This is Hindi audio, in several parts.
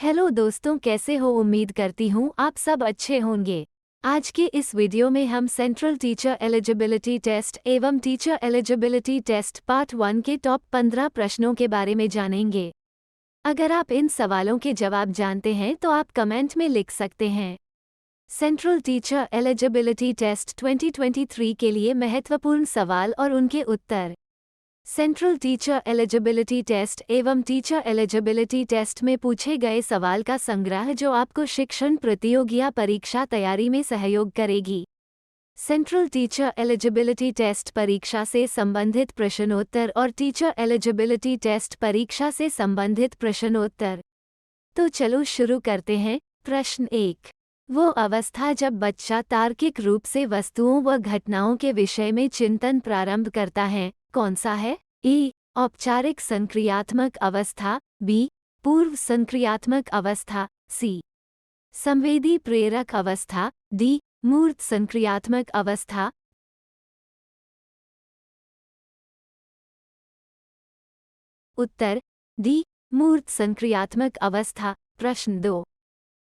हेलो दोस्तों, कैसे हो? उम्मीद करती हूँ आप सब अच्छे होंगे। आज के इस वीडियो में हम सेंट्रल टीचर एलिजिबिलिटी टेस्ट एवं टीचर एलिजिबिलिटी टेस्ट पार्ट 1 के टॉप 15 प्रश्नों के बारे में जानेंगे। अगर आप इन सवालों के जवाब जानते हैं तो आप कमेंट में लिख सकते हैं। सेंट्रल टीचर एलिजिबिलिटी टेस्ट 2023 के लिए महत्वपूर्ण सवाल और उनके उत्तर। सेंट्रल टीचर एलिजिबिलिटी टेस्ट एवं टीचर एलिजिबिलिटी टेस्ट में पूछे गए सवाल का संग्रह जो आपको शिक्षण प्रतियोगी या परीक्षा तैयारी में सहयोग करेगी। सेंट्रल टीचर एलिजिबिलिटी टेस्ट परीक्षा से संबंधित प्रश्नोत्तर और टीचर एलिजिबिलिटी टेस्ट परीक्षा से संबंधित प्रश्नोत्तर। तो चलो शुरू करते हैं। प्रश्न 1। वो अवस्था जब बच्चा तार्किक रूप से वस्तुओं व घटनाओं के विषय में चिंतन प्रारंभ करता है, कौन सा है? ए. औपचारिक संक्रियात्मक अवस्था, बी. पूर्व संक्रियात्मक अवस्था, सी. संवेदी प्रेरक अवस्था, डी. मूर्त संक्रियात्मक अवस्था। उत्तर डी. मूर्त संक्रियात्मक अवस्था। प्रश्न 2।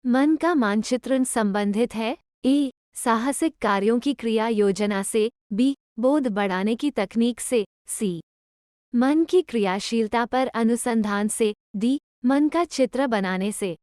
मन का मानचित्रण संबंधित है? ए. साहसिक कार्यों की क्रिया योजना से, बी. बोध बढ़ाने की तकनीक से, सी. मन की क्रियाशीलता पर अनुसंधान से, डी. मन का चित्र बनाने से।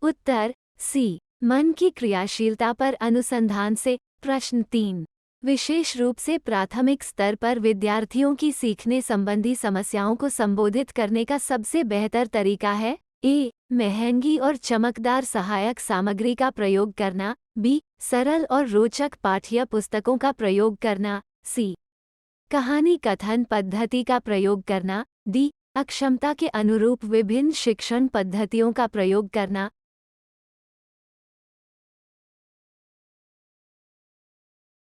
उत्तर सी. मन की क्रियाशीलता पर अनुसंधान से। प्रश्न 3। विशेष रूप से प्राथमिक स्तर पर विद्यार्थियों की सीखने संबंधी समस्याओं को संबोधित करने का सबसे बेहतर तरीका है? ए. महंगी और चमकदार सहायक सामग्री का प्रयोग करना, बी. सरल और रोचक पाठ्य पुस्तकों का प्रयोग करना, सी. कहानी कथन पद्धति का प्रयोग करना, डी. अक्षमता के अनुरूप विभिन्न शिक्षण पद्धतियों का प्रयोग करना।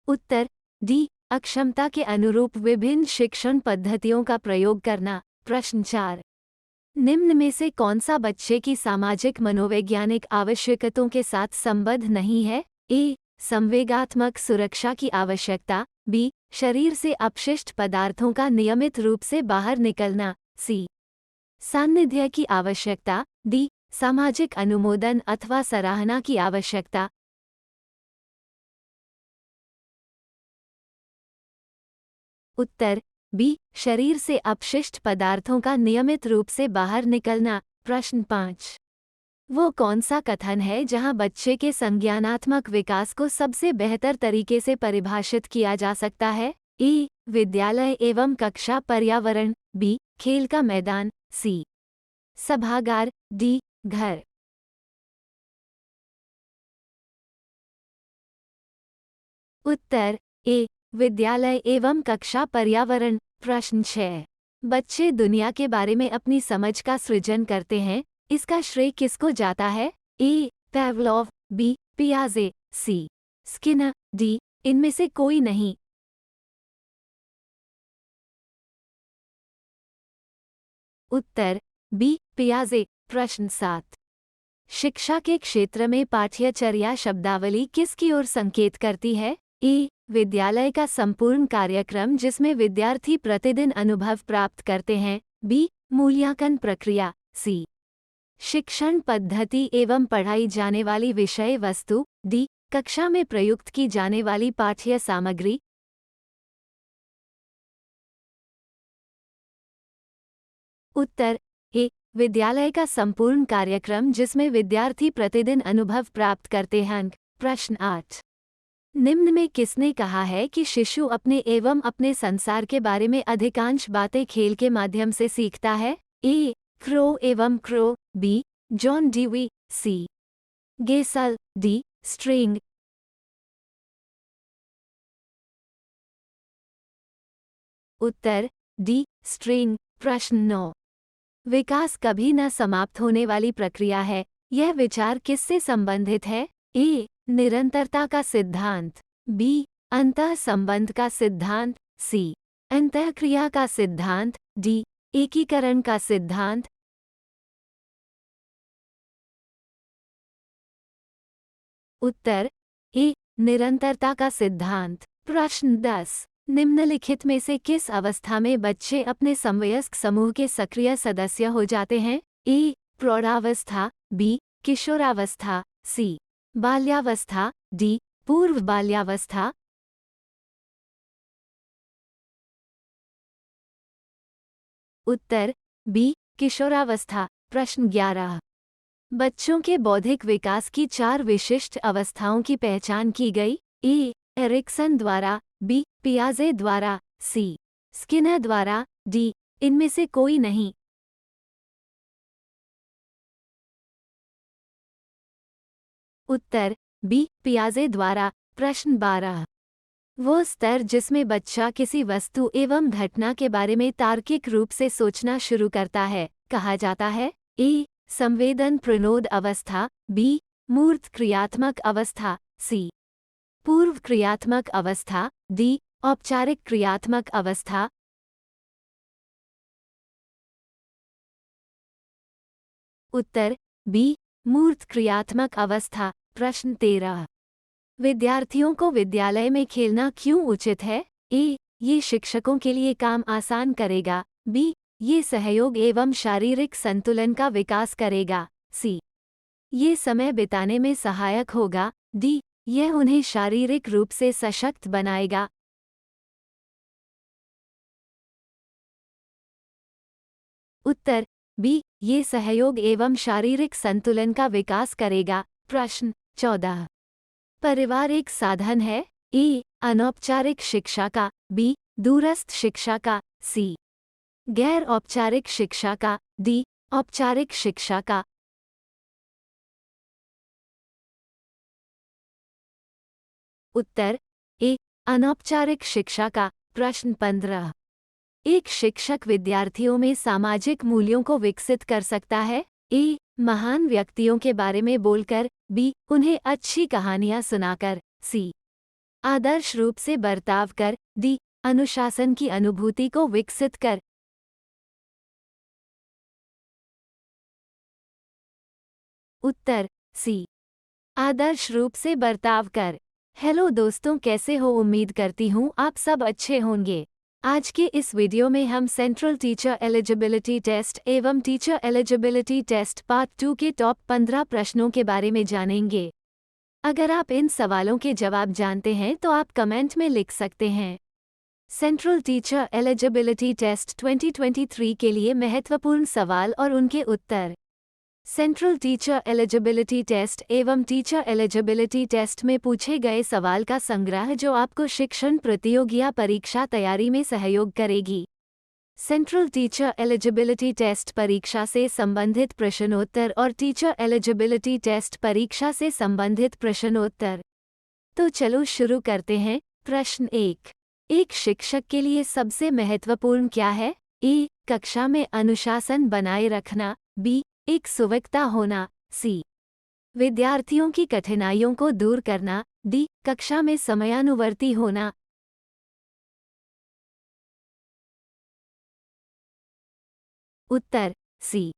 उत्तर डी. अक्षमता के अनुरूप विभिन्न शिक्षण पद्धतियों का प्रयोग करना। प्रश्न 4। निम्न में से कौन सा बच्चे की सामाजिक मनोवैज्ञानिक आवश्यकताओं के साथ संबद्ध नहीं है? ए. संवेगात्मक सुरक्षा की आवश्यकता, बी. शरीर से अपशिष्ट पदार्थों का नियमित रूप से बाहर निकलना, सी. सान्निध्य की आवश्यकता, डी. सामाजिक अनुमोदन अथवा सराहना की आवश्यकता। उत्तर बी. शरीर से अपशिष्ट पदार्थों का नियमित रूप से बाहर निकलना। प्रश्न 5। वो कौन सा कथन है जहां बच्चे के संज्ञानात्मक विकास को सबसे बेहतर तरीके से परिभाषित किया जा सकता है? ए. विद्यालय एवं कक्षा पर्यावरण, बी. खेल का मैदान, सी. सभागार, डी. घर। उत्तर ए. विद्यालय एवं कक्षा पर्यावरण। प्रश्न 6। बच्चे दुनिया के बारे में अपनी समझ का सृजन करते हैं, इसका श्रेय किसको जाता है? ए. Pavlov, B. पियाजे, सी. Skinner, D. इनमें से कोई नहीं। उत्तर बी. पियाजे। प्रश्न 7। शिक्षा के क्षेत्र में पाठ्यचर्या शब्दावली किसकी ओर संकेत करती है? ए. विद्यालय का संपूर्ण कार्यक्रम जिसमें विद्यार्थी प्रतिदिन अनुभव प्राप्त करते हैं, बी. मूल्यांकन प्रक्रिया, सी. शिक्षण पद्धति एवं पढ़ाई जाने वाली विषय वस्तु, डी. कक्षा में प्रयुक्त की जाने वाली पाठ्य सामग्री। उत्तर ए. विद्यालय का संपूर्ण कार्यक्रम जिसमें विद्यार्थी प्रतिदिन अनुभव प्राप्त करते हैं। प्रश्न 8। निम्न में किसने कहा है कि शिशु अपने एवं अपने संसार के बारे में अधिकांश बातें खेल के माध्यम से सीखता है? ए. क्रो एवं क्रो, बी. जॉन डीवी, सी. गेसल, डी. स्ट्रिंग। उत्तर डी. स्ट्रिंग। प्रश्न 9। विकास कभी न समाप्त होने वाली प्रक्रिया है, यह विचार किससे संबंधित है? ए. निरंतरता का सिद्धांत, बी. अंतः संबंध का सिद्धांत, सी. अंतःक्रिया का सिद्धांत, डी. एकीकरण का सिद्धांत। उत्तर ए. निरंतरता का सिद्धांत। प्रश्न 10। निम्नलिखित में से किस अवस्था में बच्चे अपने समवयस्क समूह के सक्रिय सदस्य हो जाते हैं? ए. प्रौढ़ावस्था, बी. किशोरावस्था, सी. बाल्यावस्था, डी. पूर्व बाल्यावस्था। उत्तर बी. किशोरावस्था। प्रश्न 11। बच्चों के बौद्धिक विकास की 4 विशिष्ट अवस्थाओं की पहचान की गई। ए. एरिक्सन द्वारा, बी. पियाजे द्वारा, सी. स्किनर द्वारा, डी. इनमें से कोई नहीं। उत्तर बी. पियाजे द्वारा। प्रश्न 12। वो स्तर जिसमें बच्चा किसी वस्तु एवं घटना के बारे में तार्किक रूप से सोचना शुरू करता है, कहा जाता है? ए. संवेदन प्रणोद अवस्था, बी. मूर्त क्रियात्मक अवस्था, सी. पूर्व क्रियात्मक अवस्था, डी. औपचारिक क्रियात्मक अवस्था। उत्तर बी. मूर्त क्रियात्मक अवस्था। प्रश्न 13। विद्यार्थियों को विद्यालय में खेलना क्यों उचित है? ए. ये शिक्षकों के लिए काम आसान करेगा, बी. ये सहयोग एवं शारीरिक संतुलन का विकास करेगा, सी. ये समय बिताने में सहायक होगा, डी. यह उन्हें शारीरिक रूप से सशक्त बनाएगा। उत्तर बी. ये सहयोग एवं शारीरिक संतुलन का विकास करेगा। प्रश्न 14। परिवार एक साधन है? ए. अनौपचारिक शिक्षा का, बी. दूरस्थ शिक्षा का, सी. गैर औपचारिक शिक्षा का, डी. औपचारिक शिक्षा का। उत्तर ए. अनौपचारिक शिक्षा का। प्रश्न 15। एक शिक्षक विद्यार्थियों में सामाजिक मूल्यों को विकसित कर सकता है? ए. महान व्यक्तियों के बारे में बोलकर, बी. उन्हें अच्छी कहानियां सुनाकर, सी. आदर्श रूप से बर्ताव कर, डी. अनुशासन की अनुभूति को विकसित कर। उत्तर सी. आदर्श रूप से बर्ताव कर। हेलो दोस्तों, कैसे हो? उम्मीद करती हूँ आप सब अच्छे होंगे। आज के इस वीडियो में हम सेंट्रल टीचर एलिजिबिलिटी टेस्ट एवं टीचर एलिजिबिलिटी टेस्ट पार्ट 2 के टॉप 15 प्रश्नों के बारे में जानेंगे। अगर आप इन सवालों के जवाब जानते हैं तो आप कमेंट में लिख सकते हैं। सेंट्रल टीचर एलिजिबिलिटी टेस्ट 2023 के लिए महत्वपूर्ण सवाल और उनके उत्तर। सेंट्रल टीचर एलिजिबिलिटी टेस्ट एवं टीचर एलिजिबिलिटी टेस्ट में पूछे गए सवाल का संग्रह जो आपको शिक्षण प्रतियोगिता परीक्षा तैयारी में सहयोग करेगी। सेंट्रल टीचर एलिजिबिलिटी टेस्ट परीक्षा से संबंधित प्रश्नोत्तर और टीचर एलिजिबिलिटी टेस्ट परीक्षा से संबंधित प्रश्नोत्तर। तो चलो शुरू करते हैं। प्रश्न 1। एक शिक्षक के लिए सबसे महत्वपूर्ण क्या है? ए. कक्षा में अनुशासन बनाए रखना, बी. एक सुवक्ता होना, सी. विद्यार्थियों की कठिनाइयों को दूर करना, डी. कक्षा में समयानुवर्ती होना। उत्तर सी.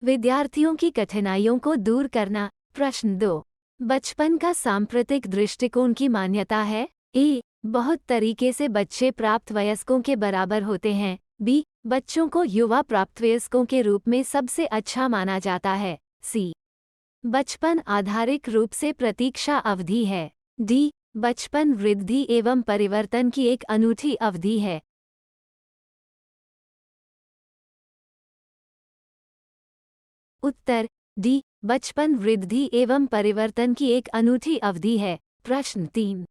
विद्यार्थियों की कठिनाइयों को दूर करना। प्रश्न 2। बचपन का सांप्रतिक दृष्टिकोण की मान्यता है? ए. बहुत तरीके से बच्चे प्राप्त वयस्कों के बराबर होते हैं, बी. बच्चों को युवा प्राप्तवयस्कों के रूप में सबसे अच्छा माना जाता है, सी. बचपन आधारिक रूप से प्रतीक्षा अवधि है, डी. बचपन वृद्धि एवं परिवर्तन की एक अनूठी अवधि है। उत्तर डी. बचपन वृद्धि एवं परिवर्तन की एक अनूठी अवधि है। प्रश्न 3।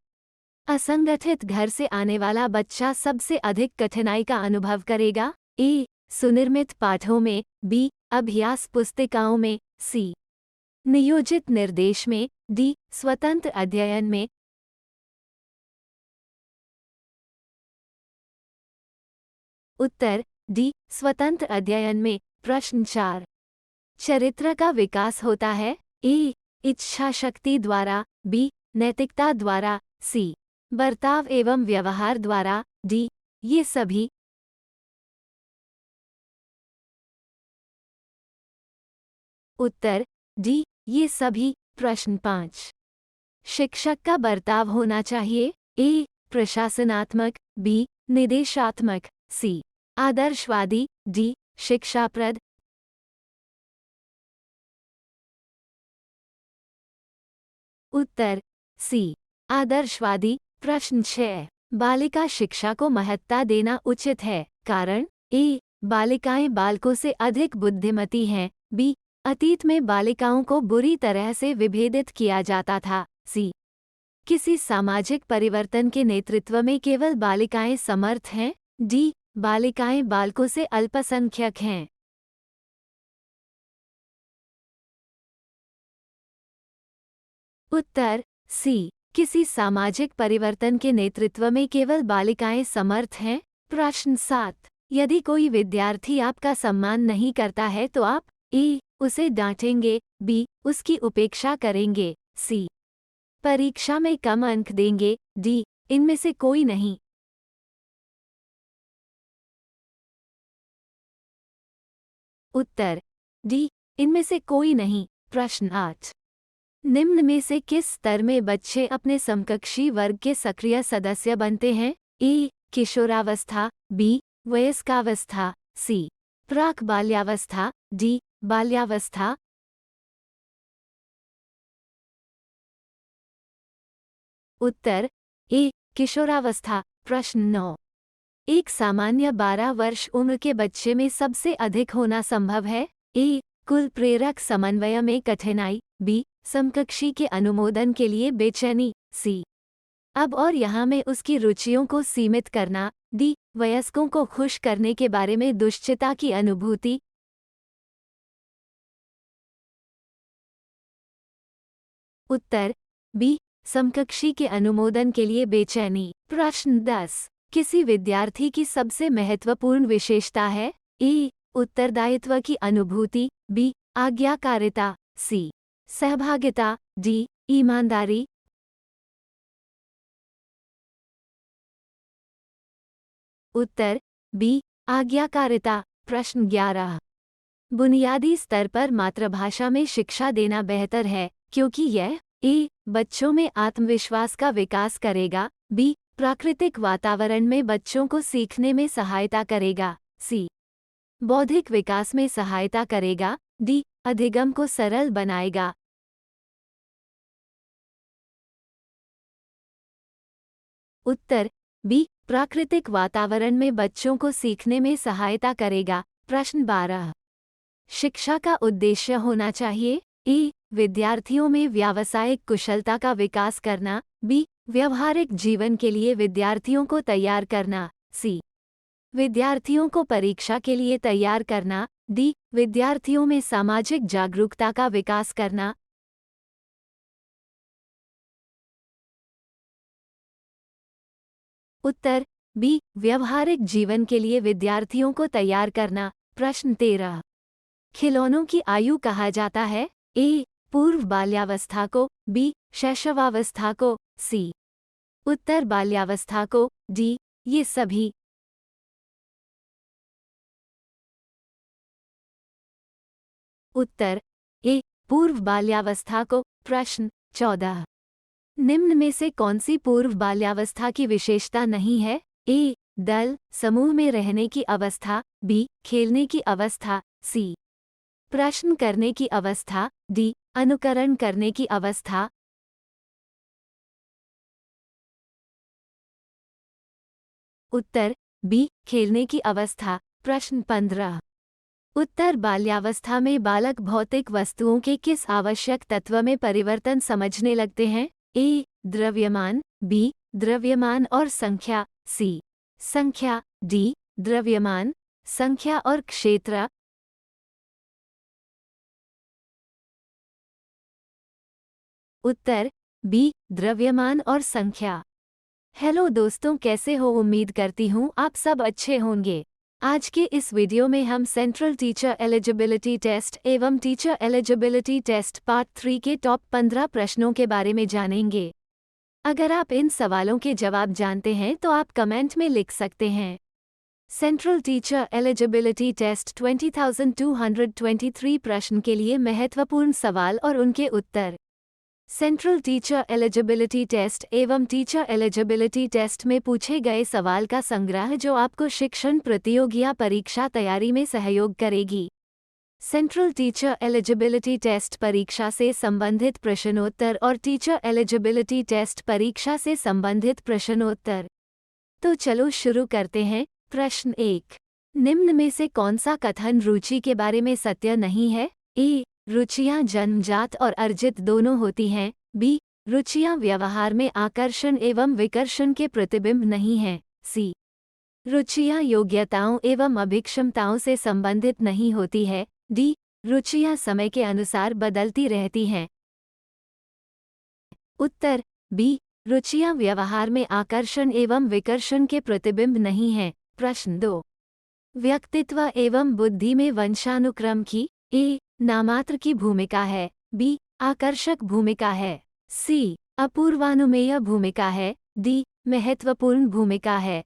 असंगठित घर से आने वाला बच्चा सबसे अधिक कठिनाई का अनुभव करेगा? ए. सुनिर्मित पाठों में, बी. अभ्यास पुस्तिकाओं में, सी. नियोजित निर्देश में, डी. स्वतंत्र अध्ययन में। उत्तर डी. स्वतंत्र अध्ययन में। प्रश्न 4। चरित्र का विकास होता है? ए. इच्छा शक्ति द्वारा, बी. नैतिकता द्वारा, सी. बर्ताव एवं व्यवहार द्वारा, डी. ये सभी। उत्तर डी. ये सभी। प्रश्न 5। शिक्षक का बर्ताव होना चाहिए? ए. प्रशासनात्मक, बी निदेशात्मक, सी आदर्शवादी, डी शिक्षाप्रद। उत्तर सी आदर्शवादी। प्रश्न 6, बालिका शिक्षा को महत्ता देना उचित है, कारण ए बालिकाएं बालकों से अधिक बुद्धिमती हैं, बी अतीत में बालिकाओं को बुरी तरह से विभेदित किया जाता था, सी किसी सामाजिक परिवर्तन के नेतृत्व में केवल बालिकाएं समर्थ हैं, डी बालिकाएं बालकों से अल्पसंख्यक हैं। उत्तर सी किसी सामाजिक परिवर्तन के नेतृत्व में केवल बालिकाएं समर्थ हैं। प्रश्न 7, यदि कोई विद्यार्थी आपका सम्मान नहीं करता है तो आप ए उसे डांटेंगे, बी उसकी उपेक्षा करेंगे, सी परीक्षा में कम अंक देंगे, डी इनमें से कोई नहीं। उत्तर डी इनमें से कोई नहीं। प्रश्न 8, निम्न में से किस स्तर में बच्चे अपने समकक्षी वर्ग के सक्रिय सदस्य बनते हैं? ए किशोरावस्था, बी वयस्कावस्था, सी प्राक बाल्यावस्था, डी बाल्यावस्था। उत्तर ए किशोरावस्था। प्रश्न 9, एक सामान्य 12 वर्ष उम्र के बच्चे में सबसे अधिक होना संभव है? ए कुल प्रेरक समन्वय में कठिनाई, बी समकक्षी के अनुमोदन के लिए बेचैनी, सी अब और यहाँ में उसकी रुचियों को सीमित करना, डी वयस्कों को खुश करने के बारे में दुश्चिंता की अनुभूति। उत्तर बी समकक्षी के अनुमोदन के लिए बेचैनी। प्रश्न 10, किसी विद्यार्थी की सबसे महत्वपूर्ण विशेषता है? ए उत्तरदायित्व की अनुभूति, बी आज्ञाकारिता, सी सहभागिता, डी ईमानदारी। उत्तर बी आज्ञाकारिता। प्रश्न 11, बुनियादी स्तर पर मातृभाषा में शिक्षा देना बेहतर है क्योंकि यह ए बच्चों में आत्मविश्वास का विकास करेगा, बी प्राकृतिक वातावरण में बच्चों को सीखने में सहायता करेगा, सी बौद्धिक विकास में सहायता करेगा, डी अधिगम को सरल बनाएगा। उत्तर बी प्राकृतिक वातावरण में बच्चों को सीखने में सहायता करेगा। प्रश्न 12, शिक्षा का उद्देश्य होना चाहिए? ए विद्यार्थियों में व्यावसायिक कुशलता का विकास करना, बी व्यवहारिक जीवन के लिए विद्यार्थियों को तैयार करना, सी विद्यार्थियों को परीक्षा के लिए तैयार करना, डी विद्यार्थियों में सामाजिक जागरूकता का विकास करना। उत्तर बी व्यवहारिक जीवन के लिए विद्यार्थियों को तैयार करना। प्रश्न 13, खिलौनों की आयु कहा जाता है? ए पूर्व बाल्यावस्था को, बी शैशवावस्था को, सी उत्तर बाल्यावस्था को, डी ये सभी। उत्तर ए पूर्व बाल्यावस्था को। प्रश्न 14, निम्न में से कौन सी पूर्व बाल्यावस्था की विशेषता नहीं है? ए दल समूह में रहने की अवस्था, बी खेलने की अवस्था, सी प्रश्न करने की अवस्था, डी अनुकरण करने की अवस्था। उत्तर बी खेलने की अवस्था। प्रश्न 15, उत्तर बाल्यावस्था में बालक भौतिक वस्तुओं के किस आवश्यक तत्व में परिवर्तन समझने लगते हैं? ए द्रव्यमान, बी द्रव्यमान और संख्या, सी संख्या, डी द्रव्यमान संख्या और क्षेत्र। उत्तर बी द्रव्यमान और संख्या। हेलो दोस्तों, कैसे हो? उम्मीद करती हूँ आप सब अच्छे होंगे। आज के इस वीडियो में हम सेंट्रल टीचर एलिजिबिलिटी टेस्ट एवं टीचर एलिजिबिलिटी टेस्ट पार्ट 3 के टॉप 15 प्रश्नों के बारे में जानेंगे। अगर आप इन सवालों के जवाब जानते हैं तो आप कमेंट में लिख सकते हैं। सेंट्रल टीचर एलिजिबिलिटी टेस्ट 20,223 प्रश्न के लिए महत्वपूर्ण सवाल और उनके उत्तर। सेंट्रल टीचर एलिजिबिलिटी टेस्ट एवं टीचर एलिजिबिलिटी टेस्ट में पूछे गए सवाल का संग्रह जो आपको शिक्षण प्रतियोगी या परीक्षा तैयारी में सहयोग करेगी। सेंट्रल टीचर एलिजिबिलिटी टेस्ट परीक्षा से संबंधित प्रश्नोत्तर और टीचर एलिजिबिलिटी टेस्ट परीक्षा से संबंधित प्रश्नोत्तर। तो चलो शुरू करते हैं। प्रश्न 1। निम्न में से कौन सा कथन रुचि के बारे में सत्य नहीं है? ए. रुचियां जन्मजात और अर्जित दोनों होती हैं। बी. रुचियां व्यवहार में आकर्षण एवं विकर्षण के प्रतिबिंब नहीं हैं। सी. रुचियां योग्यताओं एवं अभिक्षमताओं से संबंधित नहीं होती है। डी. रुचियां समय के अनुसार बदलती रहती हैं। उत्तर बी. रुचियां व्यवहार में आकर्षण एवं विकर्षण के प्रतिबिंब नहीं हैं। प्रश्न 2। व्यक्तित्व एवं बुद्धि में वंशानुक्रम की ए. नामात्र की भूमिका है। बी. आकर्षक भूमिका है। सी. अपूर्वानुमेय भूमिका है। डी. महत्वपूर्ण भूमिका है।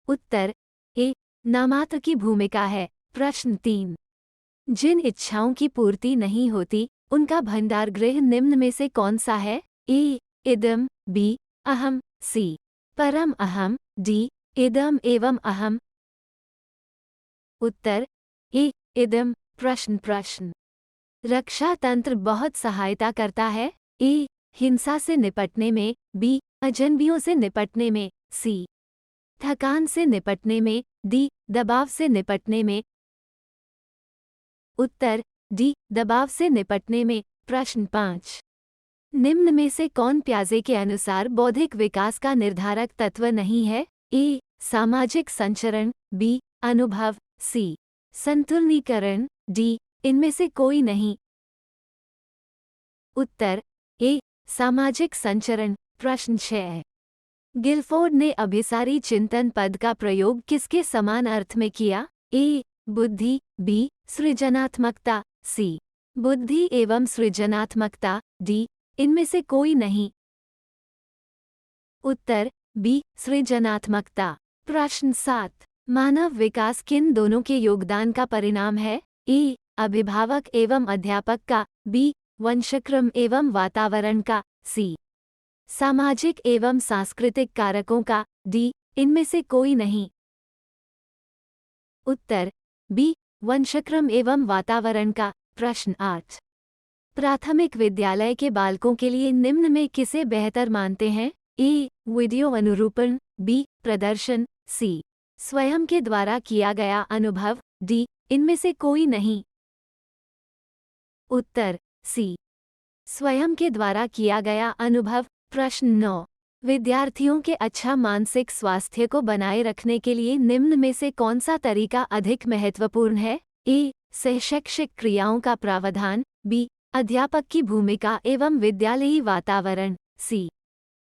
उत्तर ए. नामात्र की भूमिका है। प्रश्न 3। जिन इच्छाओं की पूर्ति नहीं होती उनका भंडारगृह निम्न में से कौन सा है? ए. इदम। बी. अहम। सी. परम अहम। डी. इदम एवं अहम। उत्तर ए. इदम। प्रश्न रक्षा तंत्र बहुत सहायता करता है। ए. हिंसा से निपटने में। बी. अजनबियों से निपटने में। सी. थकान से निपटने में। डी. दबाव से निपटने में। उत्तर डी. दबाव से निपटने में। प्रश्न 5। निम्न में से कौन प्याजे के अनुसार बौद्धिक विकास का निर्धारक तत्व नहीं है? ए. सामाजिक संचरण। बी. अनुभव। सी. संतुलनीकरण। डी. इनमें से कोई नहीं। उत्तर ए. सामाजिक संचरण। प्रश्न 6। गिलफोर्ड ने अभिसारी चिंतन पद का प्रयोग किसके समान अर्थ में किया? ए. बुद्धि। बी. सृजनात्मकता। सी. बुद्धि एवं सृजनात्मकता। डी. इनमें से कोई नहीं। उत्तर बी. सृजनात्मकता। प्रश्न 7। मानव विकास किन दोनों के योगदान का परिणाम है? ए. अभिभावक एवं अध्यापक का। बी. वंशक्रम एवं वातावरण का। सी. सामाजिक एवं सांस्कृतिक कारकों का। डी. इनमें से कोई नहीं। उत्तर बी. वंशक्रम एवं वातावरण का। प्रश्न 8। प्राथमिक विद्यालय के बालकों के लिए निम्न में किसे बेहतर मानते हैं? ए. वीडियो अनुरूपण। बी. प्रदर्शन। सी. स्वयं के द्वारा किया गया अनुभव। डी. इनमें से कोई नहीं। उत्तर सी. स्वयं के द्वारा किया गया अनुभव। प्रश्न 9। विद्यार्थियों के अच्छा मानसिक स्वास्थ्य को बनाए रखने के लिए निम्न में से कौन सा तरीका अधिक महत्वपूर्ण है? ए. सहशैक्षिक क्रियाओं का प्रावधान। बी. अध्यापक की भूमिका एवं विद्यालयी वातावरण। सी.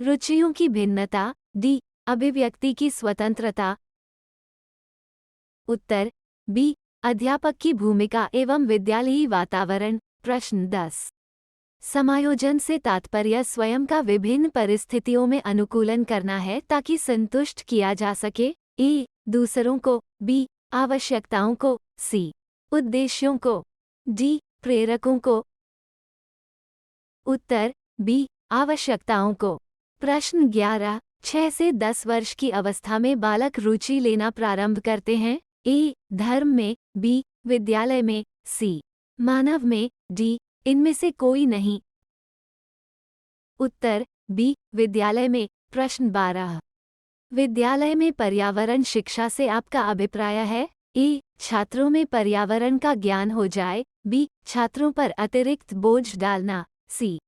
रुचियों की भिन्नता। डी. अभिव्यक्ति की स्वतंत्रता। उत्तर बी. अध्यापक की भूमिका एवं विद्यालयी वातावरण। प्रश्न 10। समायोजन से तात्पर्य स्वयं का विभिन्न परिस्थितियों में अनुकूलन करना है ताकि संतुष्ट किया जा सके। ए. दूसरों को। बी. आवश्यकताओं को। सी. उद्देश्यों को। डी. प्रेरकों को। उत्तर बी. आवश्यकताओं को। प्रश्न 11। 6 से 10 वर्ष की अवस्था में बालक रुचि लेना प्रारंभ करते हैं। ए. धर्म में। बी. विद्यालय में। सी. मानव में। डी. इनमें से कोई नहीं। उत्तर बी. विद्यालय में। प्रश्न 12। विद्यालय में पर्यावरण शिक्षा से आपका अभिप्राय है? ए. छात्रों में पर्यावरण का ज्ञान हो जाए। बी. छात्रों पर अतिरिक्त बोझ डालना। सी.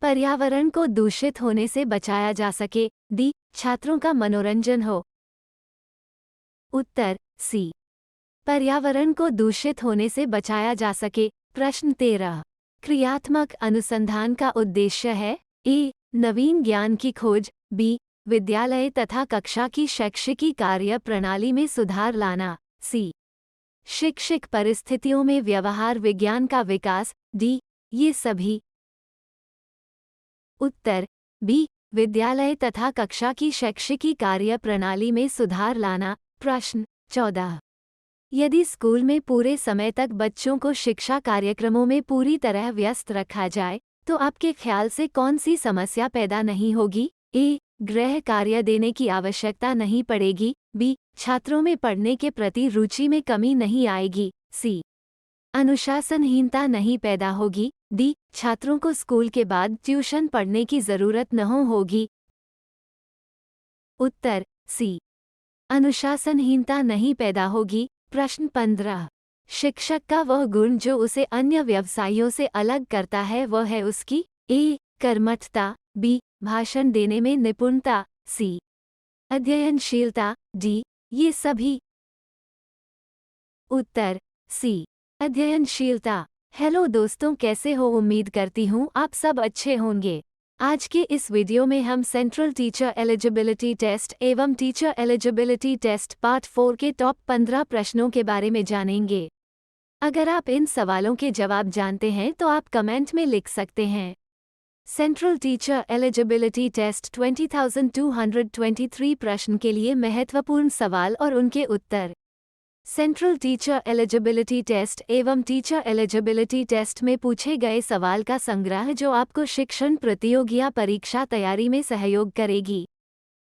पर्यावरण को दूषित होने से बचाया जा सके। डी. छात्रों का मनोरंजन हो। उत्तर सी. पर्यावरण को दूषित होने से बचाया जा सके। प्रश्न 13। क्रियात्मक अनुसंधान का उद्देश्य है? ए. नवीन ज्ञान की खोज। बी. विद्यालय तथा कक्षा की शैक्षिकी कार्य प्रणाली में सुधार लाना। सी. शैक्षिक परिस्थितियों में व्यवहार विज्ञान का विकास। डी. ये सभी। उत्तर बी. विद्यालय तथा कक्षा की शैक्षिकी कार्य प्रणाली में सुधार लाना। प्रश्न 14। यदि स्कूल में पूरे समय तक बच्चों को शिक्षा कार्यक्रमों में पूरी तरह व्यस्त रखा जाए तो आपके ख्याल से कौन सी समस्या पैदा नहीं होगी? ए. गृह कार्य देने की आवश्यकता नहीं पड़ेगी। बी. छात्रों में पढ़ने के प्रति रुचि में कमी नहीं आएगी। सी. अनुशासनहीनता नहीं पैदा होगी। डी. छात्रों को स्कूल के बाद ट्यूशन पढ़ने की जरूरत न होगी। उत्तर सी. अनुशासनहीनता नहीं पैदा होगी। प्रश्न 15। शिक्षक का वह गुण जो उसे अन्य व्यवसायियों से अलग करता है वह है उसकी ए. कर्मठता। बी. भाषण देने में निपुणता। सी. अध्ययनशीलता। डी. ये सभी। उत्तर सी. अध्ययनशीलता। हेलो दोस्तों, कैसे हो? उम्मीद करती हूँ आप सब अच्छे होंगे। आज के इस वीडियो में हम सेंट्रल टीचर एलिजिबिलिटी टेस्ट एवं टीचर एलिजिबिलिटी टेस्ट पार्ट 4 के टॉप 15 प्रश्नों के बारे में जानेंगे। अगर आप इन सवालों के जवाब जानते हैं तो आप कमेंट में लिख सकते हैं। सेंट्रल टीचर एलिजिबिलिटी टेस्ट 20,223 प्रश्न के लिए महत्वपूर्ण सवाल और उनके उत्तर। सेंट्रल टीचर एलिजिबिलिटी टेस्ट एवं टीचर एलिजिबिलिटी टेस्ट में पूछे गए सवाल का संग्रह जो आपको शिक्षण प्रतियोगिता परीक्षा तैयारी में सहयोग करेगी।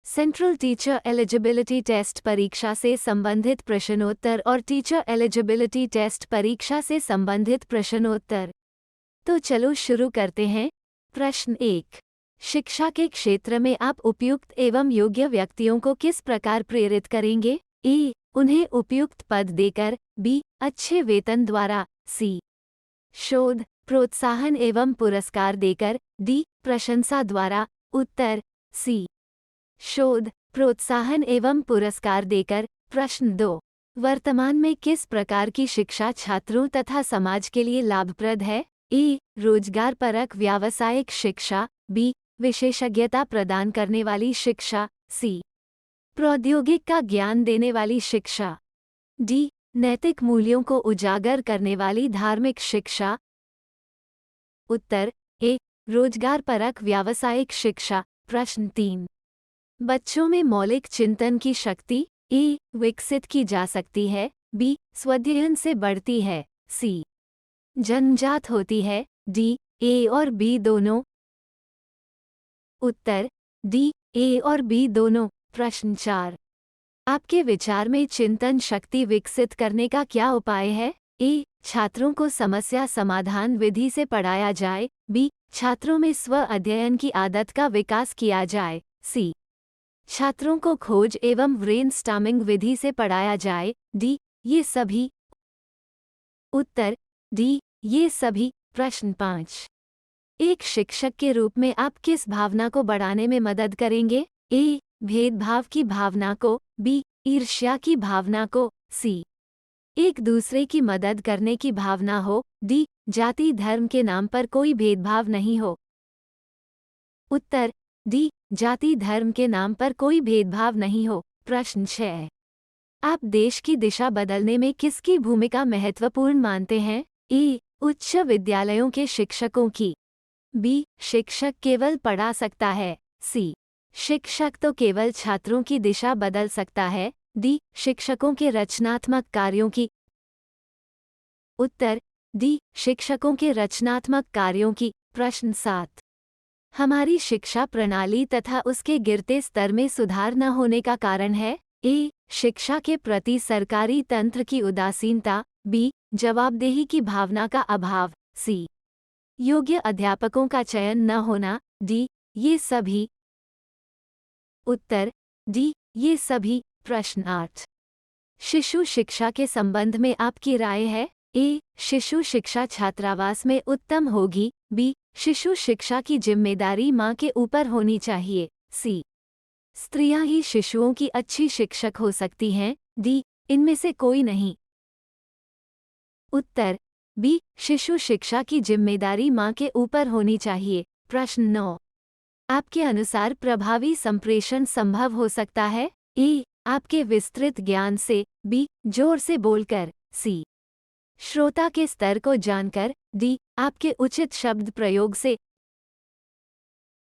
सेंट्रल टीचर एलिजिबिलिटी टेस्ट परीक्षा से संबंधित प्रश्नोत्तर और टीचर एलिजिबिलिटी टेस्ट परीक्षा से संबंधित प्रश्नोत्तर। तो चलो शुरू करते हैं। प्रश्न 1। शिक्षा के क्षेत्र में आप उपयुक्त एवं योग्य व्यक्तियों को किस प्रकार प्रेरित करेंगे? ए. उन्हें उपयुक्त पद देकर। बी. अच्छे वेतन द्वारा। सी. शोध, प्रोत्साहन एवं पुरस्कार देकर। डी. प्रशंसा द्वारा। उत्तर सी. शोध, प्रोत्साहन एवं पुरस्कार देकर। प्रश्न 2। वर्तमान में किस प्रकार की शिक्षा छात्रों तथा समाज के लिए लाभप्रद है? ए. रोजगारपरक व्यावसायिक शिक्षा। बी. विशेषज्ञता प्रदान करने वाली शिक्षा। सी. प्रौद्योगिक का ज्ञान देने वाली शिक्षा। डी. नैतिक मूल्यों को उजागर करने वाली धार्मिक शिक्षा। उत्तर ए. रोजगारपरक व्यावसायिक शिक्षा। प्रश्न 3। बच्चों में मौलिक चिंतन की शक्ति ए. विकसित की जा सकती है। बी. स्वाध्ययन से बढ़ती है। सी. जन्मजात होती है। डी. ए और बी दोनों। उत्तर डी. ए और बी दोनों। प्रश्न 4। आपके विचार में चिंतन शक्ति विकसित करने का क्या उपाय है? ए. छात्रों को समस्या समाधान विधि से पढ़ाया जाए। बी. छात्रों में स्व अध्ययन की आदत का विकास किया जाए। सी. छात्रों को खोज एवं ब्रेनस्टॉर्मिंग विधि से पढ़ाया जाए। डी. ये सभी। उत्तर डी. ये सभी। प्रश्न 5। एक शिक्षक के रूप में आप किस भावना को बढ़ाने में मदद करेंगे? ए. भेदभाव की भावना को। बी. ईर्ष्या की भावना को। सी. एक दूसरे की मदद करने की भावना हो। डी. जाति धर्म के नाम पर कोई भेदभाव नहीं हो। उत्तर डी. जाति धर्म के नाम पर कोई भेदभाव नहीं हो। प्रश्न 6। आप देश की दिशा बदलने में किसकी भूमिका महत्वपूर्ण मानते हैं? ए. उच्च विद्यालयों के शिक्षकों की। बी. शिक्षक केवल पढ़ा सकता है। सी. शिक्षक तो केवल छात्रों की दिशा बदल सकता है। डी. शिक्षकों के रचनात्मक कार्यों की। उत्तर डी. शिक्षकों के रचनात्मक कार्यों की। प्रश्न 7। हमारी शिक्षा प्रणाली तथा उसके गिरते स्तर में सुधार न होने का कारण है? ए. शिक्षा के प्रति सरकारी तंत्र की उदासीनता। बी. जवाबदेही की भावना का अभाव। सी. योग्य अध्यापकों का चयन न होना। डी. ये सभी। उत्तर डी. ये सभी। प्रश्न 8। शिशु शिक्षा के संबंध में आपकी राय है? ए. शिशु शिक्षा छात्रावास में उत्तम होगी। बी. शिशु शिक्षा की जिम्मेदारी माँ के ऊपर होनी चाहिए। सी. स्त्रियां ही शिशुओं की अच्छी शिक्षक हो सकती हैं। डी. इनमें से कोई नहीं। उत्तर बी. शिशु शिक्षा की जिम्मेदारी माँ के ऊपर होनी चाहिए। प्रश्न 9। आपके अनुसार प्रभावी संप्रेषण संभव हो सकता है? ए. आपके विस्तृत ज्ञान से। बी. जोर से बोलकर। सी. श्रोता के स्तर को जानकर। डी. आपके उचित शब्द प्रयोग से।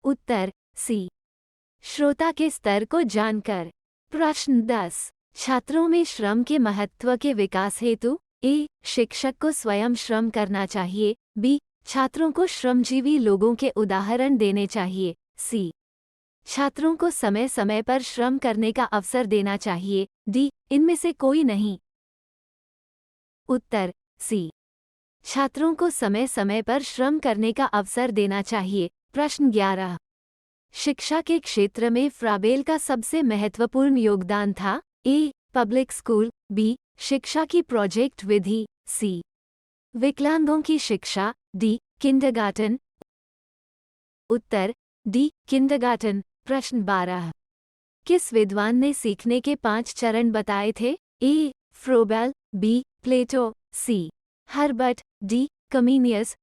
उत्तर सी. श्रोता के स्तर को जानकर। प्रश्न 10। छात्रों में श्रम के महत्व के विकास हेतु ए. शिक्षक को स्वयं श्रम करना चाहिए. बी. छात्रों को श्रमजीवी लोगों के उदाहरण देने चाहिए. सी. छात्रों को समय समय पर श्रम करने का अवसर देना चाहिए. डी. इनमें से कोई नहीं. उत्तर सी. छात्रों को समय समय पर श्रम करने का अवसर देना चाहिए. प्रश्न 11. शिक्षा के क्षेत्र में फ्राबेल का सबसे महत्वपूर्ण योगदान था. ए. Public school. बी. शिक्षा की प्रोजेक्ट विधि. सी. विकलांगों की शिक्षा. डी. किंडरगार्टन. उत्तर डी. किंडरगार्टन. प्रश्न 12. किस विद्वान ने सीखने के 5 चरण बताए थे? ए. फ्रोबेल. बी. प्लेटो. सी. हर्बर्ट. डी. कमीनियस.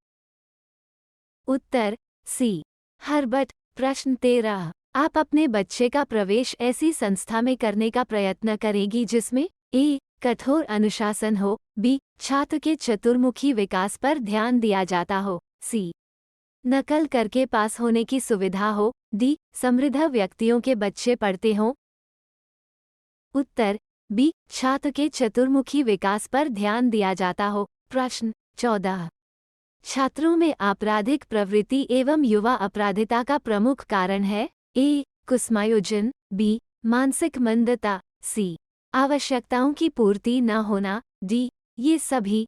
उत्तर सी. हर्बर्ट. प्रश्न 13. आप अपने बच्चे का प्रवेश ऐसी संस्था में करने का प्रयत्न करेगी जिसमें ए. कठोर अनुशासन हो. बी. छात्र के चतुर्मुखी विकास पर ध्यान दिया जाता हो. सी. नकल करके पास होने की सुविधा हो. डी. समृद्ध व्यक्तियों के बच्चे पढ़ते हों. उत्तर बी. छात्र के चतुर्मुखी विकास पर ध्यान दिया जाता हो. प्रश्न 14. छात्रों में आपराधिक प्रवृत्ति एवं युवा अपराधिता का प्रमुख कारण है. ए. कुसमायोजन. बी. मानसिक मंदता. सी. आवश्यकताओं की पूर्ति न होना. डी. ये सभी.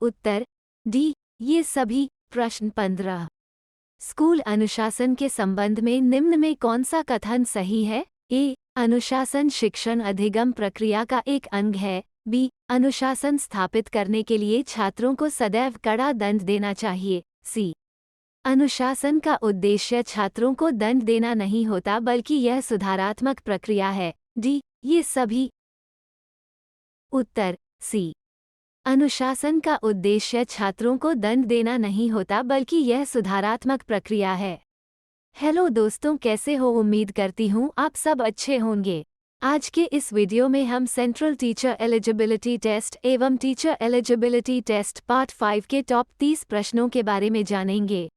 उत्तर डी. ये सभी. प्रश्न 15. स्कूल अनुशासन के संबंध में निम्न में कौन सा कथन सही है? ए. अनुशासन शिक्षण अधिगम प्रक्रिया का एक अंग है. बी. अनुशासन स्थापित करने के लिए छात्रों को सदैव कड़ा दंड देना चाहिए. सी. अनुशासन का उद्देश्य छात्रों को दंड देना नहीं होता बल्कि यह सुधारात्मक प्रक्रिया है. डी. ये सभी. उत्तर सी. अनुशासन का उद्देश्य छात्रों को दंड देना नहीं होता बल्कि यह सुधारात्मक प्रक्रिया है. हेलो दोस्तों, कैसे हो? उम्मीद करती हूँ आप सब अच्छे होंगे. आज के इस वीडियो में हम सेंट्रल टीचर एलिजिबिलिटी टेस्ट एवं टीचर एलिजिबिलिटी टेस्ट पार्ट 5 के टॉप 30 प्रश्नों के बारे में जानेंगे.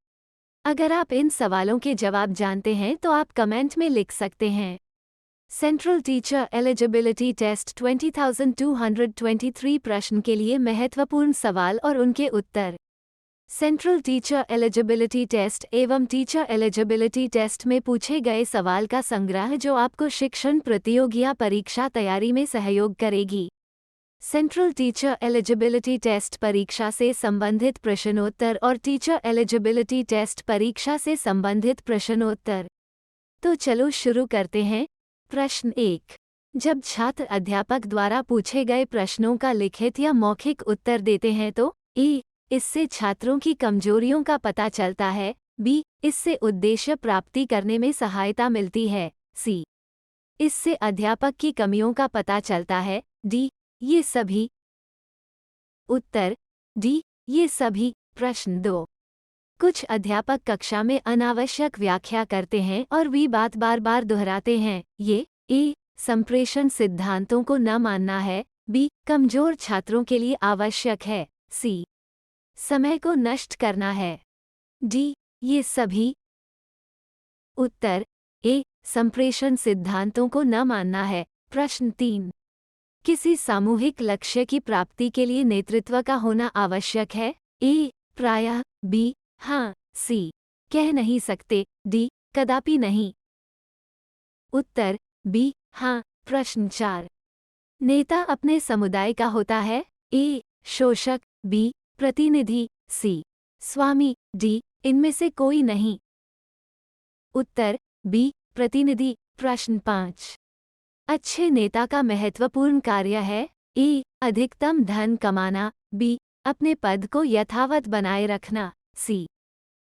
अगर आप इन सवालों के जवाब जानते हैं तो आप कमेंट में लिख सकते हैं. सेंट्रल टीचर एलिजिबिलिटी टेस्ट 20,223 प्रश्न के लिए महत्वपूर्ण सवाल और उनके उत्तर. सेंट्रल टीचर एलिजिबिलिटी टेस्ट एवं टीचर एलिजिबिलिटी टेस्ट में पूछे गए सवाल का संग्रह जो आपको शिक्षण प्रतियोगिता परीक्षा तैयारी में सहयोग करेगी. सेंट्रल टीचर एलिजिबिलिटी टेस्ट परीक्षा से संबंधित प्रश्नोत्तर और टीचर एलिजिबिलिटी टेस्ट परीक्षा से संबंधित प्रश्नोत्तर. तो चलो शुरू करते हैं. प्रश्न 1. जब छात्र अध्यापक द्वारा पूछे गए प्रश्नों का लिखित या मौखिक उत्तर देते हैं तो ए. इससे छात्रों की कमजोरियों का पता चलता है. बी. इससे उद्देश्य प्राप्ति करने में सहायता मिलती है. सी. इससे अध्यापक की कमियों का पता चलता है. डी. ये सभी. उत्तर डी. ये सभी. प्रश्न 2. कुछ अध्यापक कक्षा में अनावश्यक व्याख्या करते हैं और वी बात बार बार दोहराते हैं. ये ए. संप्रेषण सिद्धांतों को न मानना है. बी. कमजोर छात्रों के लिए आवश्यक है. सी. समय को नष्ट करना है. डी. ये सभी. उत्तर ए. संप्रेषण सिद्धांतों को न मानना है. प्रश्न 3. किसी सामूहिक लक्ष्य की प्राप्ति के लिए नेतृत्व का होना आवश्यक है. ए. प्रायः. बी. हाँ. सी. कह नहीं सकते. डी. कदापि नहीं. उत्तर बी. हाँ. प्रश्न 4. नेता अपने समुदाय का होता है. ए. शोषक. बी. प्रतिनिधि. सी. स्वामी. डी. इनमें से कोई नहीं. उत्तर बी. प्रतिनिधि. प्रश्न 5. अच्छे नेता का महत्वपूर्ण कार्य है. ए. अधिकतम धन कमाना. बी. अपने पद को यथावत बनाए रखना. सी.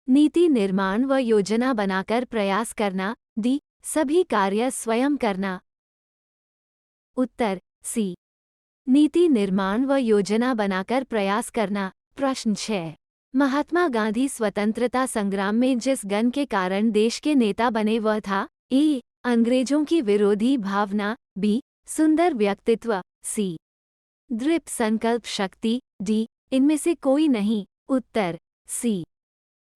नीति निर्माण व योजना बनाकर प्रयास करना. डी. सभी कार्य स्वयं करना. उत्तर सी. नीति निर्माण व योजना बनाकर प्रयास करना. प्रश्न 6. महात्मा गांधी स्वतंत्रता संग्राम में जिस गण के कारण देश के नेता बने वह था. ए. अंग्रेजों की विरोधी भावना. बी. सुंदर व्यक्तित्व. सी. दृढ़ संकल्प शक्ति. डी. इनमें से कोई नहीं. उत्तर सी.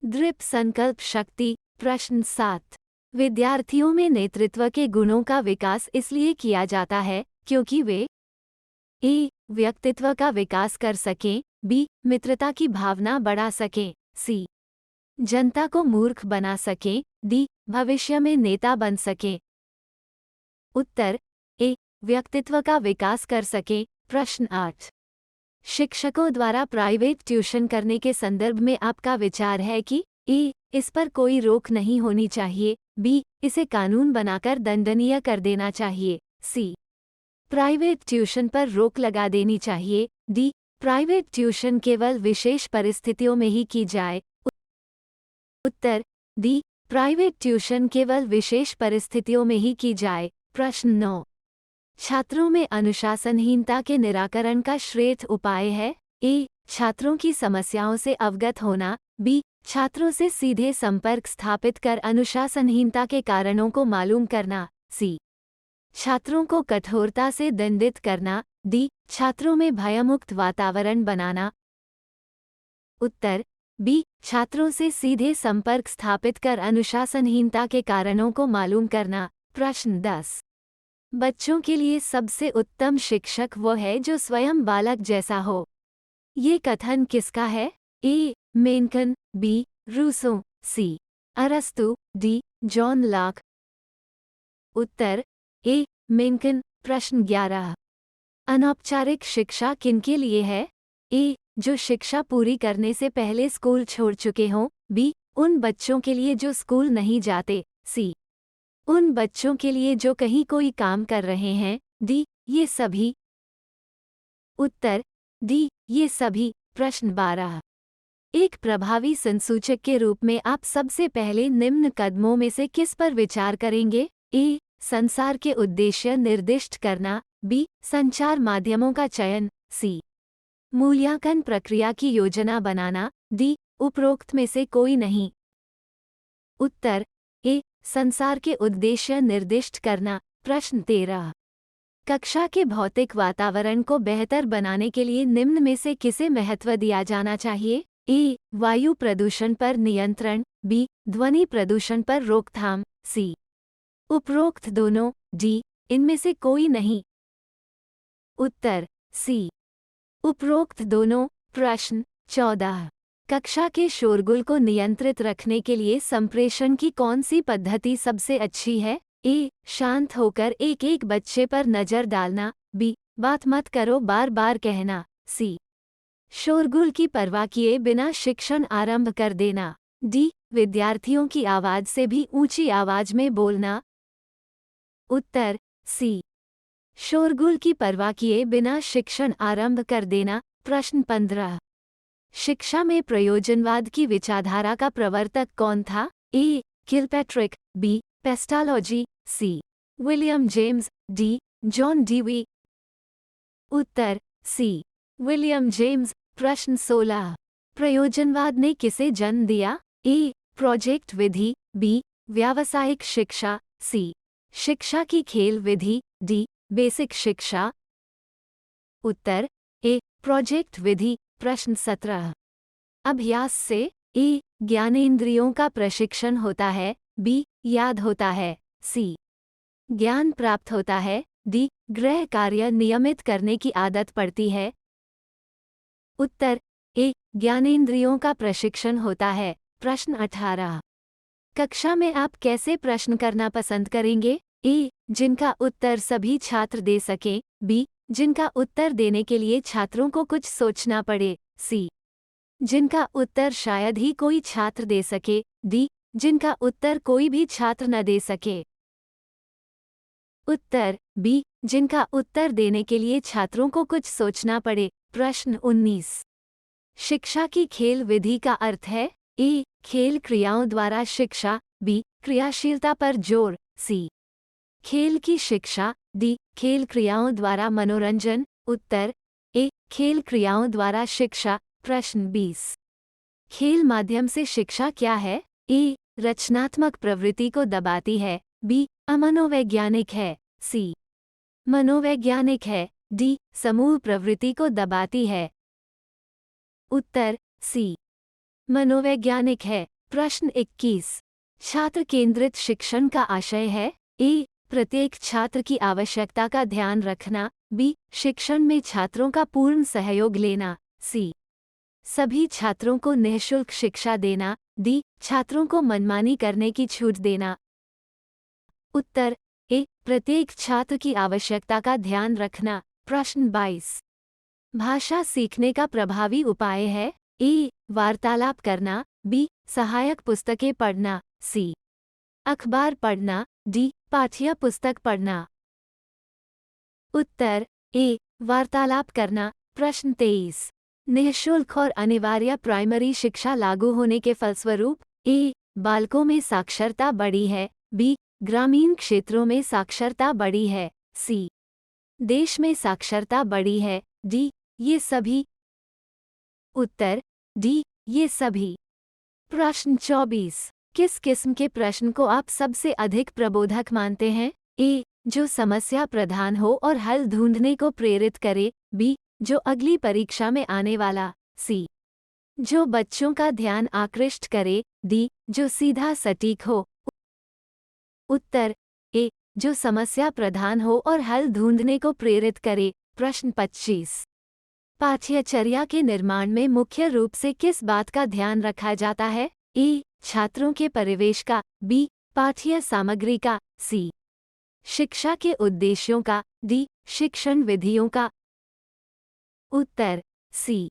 दृढ़ संकल्प शक्ति. प्रश्न 7. विद्यार्थियों में नेतृत्व के गुणों का विकास इसलिए किया जाता है क्योंकि वे ए. व्यक्तित्व का विकास कर सकें, बी. मित्रता की भावना बढ़ा सकें, सी. जनता को मूर्ख बना सकें, डी. भविष्य में नेता बन सकें। उत्तर ए. व्यक्तित्व का विकास कर सकें। प्रश्न 8। शिक्षकों द्वारा प्राइवेट ट्यूशन करने के संदर्भ में आपका विचार है कि ए. इस पर कोई रोक नहीं होनी चाहिए, बी. इसे कानून बनाकर दंडनीय कर देना चाहिए, सी. प्राइवेट ट्यूशन पर रोक लगा देनी चाहिए, डी. प्राइवेट ट्यूशन केवल विशेष परिस्थितियों में ही की जाए। उत्तर डी. प्राइवेट ट्यूशन केवल विशेष परिस्थितियों में ही की जाए। प्रश्न 9। छात्रों में अनुशासनहीनता के निराकरण का श्रेष्ठ उपाय है? ए. छात्रों की समस्याओं से अवगत होना, बी. छात्रों से सीधे संपर्क स्थापित कर अनुशासनहीनता के कारणों को मालूम करना, सी. छात्रों को कठोरता से दंडित करना, डी. छात्रों में भयमुक्त वातावरण बनाना। उत्तर बी. छात्रों से सीधे संपर्क स्थापित कर अनुशासनहीनता के कारणों को मालूम करना। प्रश्न 10। बच्चों के लिए सबसे उत्तम शिक्षक वो है जो स्वयं बालक जैसा हो। ये कथन किसका है? A. Mencken, B. Rousseau, C. अरस्तु, डी. John Locke. उत्तर ए. मेनकन। प्रश्न 11। अनौपचारिक शिक्षा किनके लिए है? ए. जो शिक्षा पूरी करने से पहले स्कूल छोड़ चुके हों, बी. उन बच्चों के लिए जो स्कूल नहीं जाते, सी. उन बच्चों के लिए जो कहीं कोई काम कर रहे हैं, डी. ये सभी। उत्तर डी. ये सभी। प्रश्न 12। एक प्रभावी संसूचक के रूप में आप सबसे पहले निम्न कदमों में से किस पर विचार करेंगे? ए. संसार के उद्देश्य निर्दिष्ट करना, बी. संचार माध्यमों का चयन, सी. मूल्यांकन प्रक्रिया की योजना बनाना, डी. उपरोक्त में से कोई नहीं। उत्तर ए. संसार के उद्देश्य निर्दिष्ट करना। प्रश्न 13। कक्षा के भौतिक वातावरण को बेहतर बनाने के लिए निम्न में से किसे महत्व दिया जाना चाहिए? ए. वायु प्रदूषण पर नियंत्रण, बी. ध्वनि प्रदूषण पर रोकथाम, सी. उपरोक्त दोनों, डी. इनमें से कोई नहीं। उत्तर सी. उपरोक्त दोनों। प्रश्न 14। कक्षा के शोरगुल को नियंत्रित रखने के लिए संप्रेषण की कौन सी पद्धति सबसे अच्छी है? ए. शांत होकर एक एक बच्चे पर नजर डालना, बी. बात मत करो बार बार कहना, सी. शोरगुल की परवाह किए बिना शिक्षण आरंभ कर देना, डी. विद्यार्थियों की आवाज से भी ऊंची आवाज में बोलना। उत्तर सी. शोरगुल की परवाह किए बिना शिक्षण आरंभ कर देना। प्रश्न 15। शिक्षा में प्रयोजनवाद की विचारधारा का प्रवर्तक कौन था? A. Kilpatrick, B. Pestalozzi, C. William James, D. John Dewey. उत्तर सी. William James. प्रश्न 16। प्रयोजनवाद ने किसे जन्म दिया? ए. प्रोजेक्ट विधि, बी. व्यावसायिक शिक्षा, सी. शिक्षा की खेल विधि, डी. बेसिक शिक्षा। उत्तर ए. प्रोजेक्ट विधि। प्रश्न 17। अभ्यास से ए. ज्ञानेंद्रियों का प्रशिक्षण होता है, बी. याद होता है, सी. ज्ञान प्राप्त होता है, डी. गृह कार्य नियमित करने की आदत पड़ती है। उत्तर ए. ज्ञानेंद्रियों का प्रशिक्षण होता है। प्रश्न 18। कक्षा में आप कैसे प्रश्न करना पसंद करेंगे? ए. जिनका उत्तर सभी छात्र दे सकें, बी. जिनका उत्तर देने के लिए छात्रों को कुछ सोचना पड़े, सी. जिनका उत्तर शायद ही कोई छात्र दे सके, डी. जिनका उत्तर कोई भी छात्र न दे सके। उत्तर बी. जिनका उत्तर देने के लिए छात्रों को कुछ सोचना पड़े। प्रश्न 19। शिक्षा की खेल विधि का अर्थ है? ए. खेल क्रियाओं द्वारा शिक्षा, बी. क्रियाशीलता पर जोर, सी. खेल की शिक्षा, डी. खेल क्रियाओं द्वारा मनोरंजन। उत्तर ए. खेल क्रियाओं द्वारा शिक्षा। प्रश्न 20। खेल माध्यम से शिक्षा क्या है? ए. रचनात्मक प्रवृत्ति को दबाती है, बी. अमनोवैज्ञानिक है, सी. मनोवैज्ञानिक है, डी. समूह प्रवृत्ति को दबाती है। उत्तर सी. मनोवैज्ञानिक है। प्रश्न 21। छात्र केंद्रित शिक्षण का आशय है ए प्रत्येक छात्र की आवश्यकता का ध्यान रखना, बी शिक्षण में छात्रों का पूर्ण सहयोग लेना, सी सभी छात्रों को निःशुल्क शिक्षा देना, डी छात्रों को मनमानी करने की छूट देना। उत्तर ए प्रत्येक छात्र की आवश्यकता का ध्यान रखना। प्रश्न 22। भाषा सीखने का प्रभावी उपाय है ए वार्तालाप करना, बी सहायक पुस्तकें पढ़ना, सी अखबार पढ़ना, डी पाठ्य पुस्तक पढ़ना। उत्तर ए वार्तालाप करना। प्रश्न 23। निःशुल्क और अनिवार्य प्राइमरी शिक्षा लागू होने के फलस्वरूप ए बालकों में साक्षरता बढ़ी है, बी ग्रामीण क्षेत्रों में साक्षरता बढ़ी है, सी देश में साक्षरता बढ़ी है, डी ये सभी। उत्तर डी ये सभी। प्रश्न 24। किस किस्म के प्रश्न को आप सबसे अधिक प्रबोधक मानते हैं? ए जो समस्या प्रधान हो और हल ढूंढने को प्रेरित करे, बी जो अगली परीक्षा में आने वाला, सी जो बच्चों का ध्यान आकृष्ट करे, डी जो सीधा सटीक हो। उत्तर ए जो समस्या प्रधान हो और हल ढूंढने को प्रेरित करे। प्रश्न 25। पाठ्यचर्या के निर्माण में मुख्य रूप से किस बात का ध्यान रखा जाता है? ए छात्रों के परिवेश का, बी पाठ्य सामग्री का, सी शिक्षा के उद्देश्यों का, डी शिक्षण विधियों का। उत्तर सी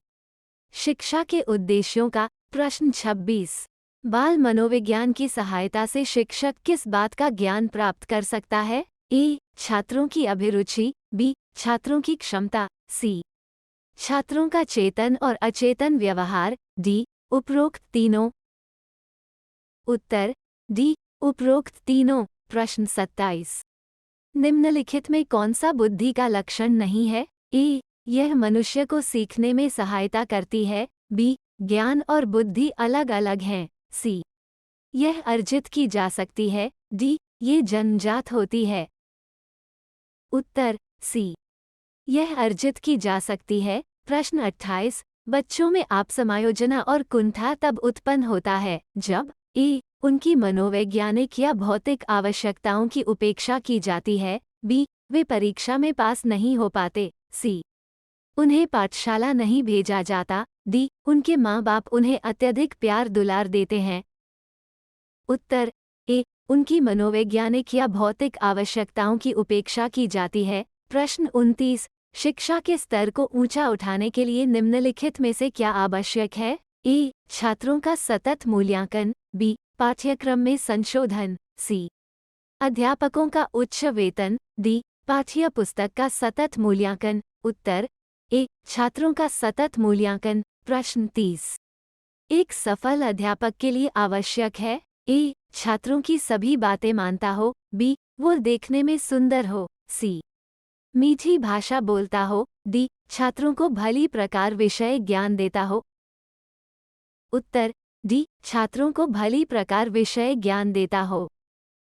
शिक्षा के उद्देश्यों का। प्रश्न 26। बाल मनोविज्ञान की सहायता से शिक्षक किस बात का ज्ञान प्राप्त कर सकता है? ए छात्रों की अभिरुचि, बी छात्रों की क्षमता, सी छात्रों का चेतन और अचेतन व्यवहार, डी उपरोक्त तीनों। उत्तर डी उपरोक्त तीनों। प्रश्न 27। निम्नलिखित में कौन सा बुद्धि का लक्षण नहीं है? ए यह मनुष्य को सीखने में सहायता करती है, बी ज्ञान और बुद्धि अलग अलग हैं, सी यह अर्जित की जा सकती है, डी ये जन्मजात होती है। उत्तर सी यह अर्जित की जा सकती है। प्रश्न 28। बच्चों में आपसमायोजना और कुंठा तब उत्पन्न होता है जब ए उनकी मनोवैज्ञानिक या भौतिक आवश्यकताओं की उपेक्षा की जाती है, बी वे परीक्षा में पास नहीं हो पाते, सी उन्हें पाठशाला नहीं भेजा जाता, डी उनके माँ बाप उन्हें अत्यधिक प्यार दुलार देते हैं। उत्तर ए उनकी मनोवैज्ञानिक या भौतिक आवश्यकताओं की उपेक्षा की जाती है। प्रश्न 29। शिक्षा के स्तर को ऊंचा उठाने के लिए निम्नलिखित में से क्या आवश्यक है? ए छात्रों का सतत मूल्यांकन, बी पाठ्यक्रम में संशोधन, सी अध्यापकों का उच्च वेतन, डी पाठ्य पुस्तक का सतत मूल्यांकन। उत्तर ए छात्रों का सतत मूल्यांकन। प्रश्न 30। एक सफल अध्यापक के लिए आवश्यक है? ए छात्रों की सभी बातें मानता हो, बी वो देखने में सुंदर हो, सी मीठी भाषा बोलता हो, डी छात्रों को भली प्रकार विषय ज्ञान देता हो। उत्तर डी छात्रों को भली प्रकार विषय ज्ञान देता हो।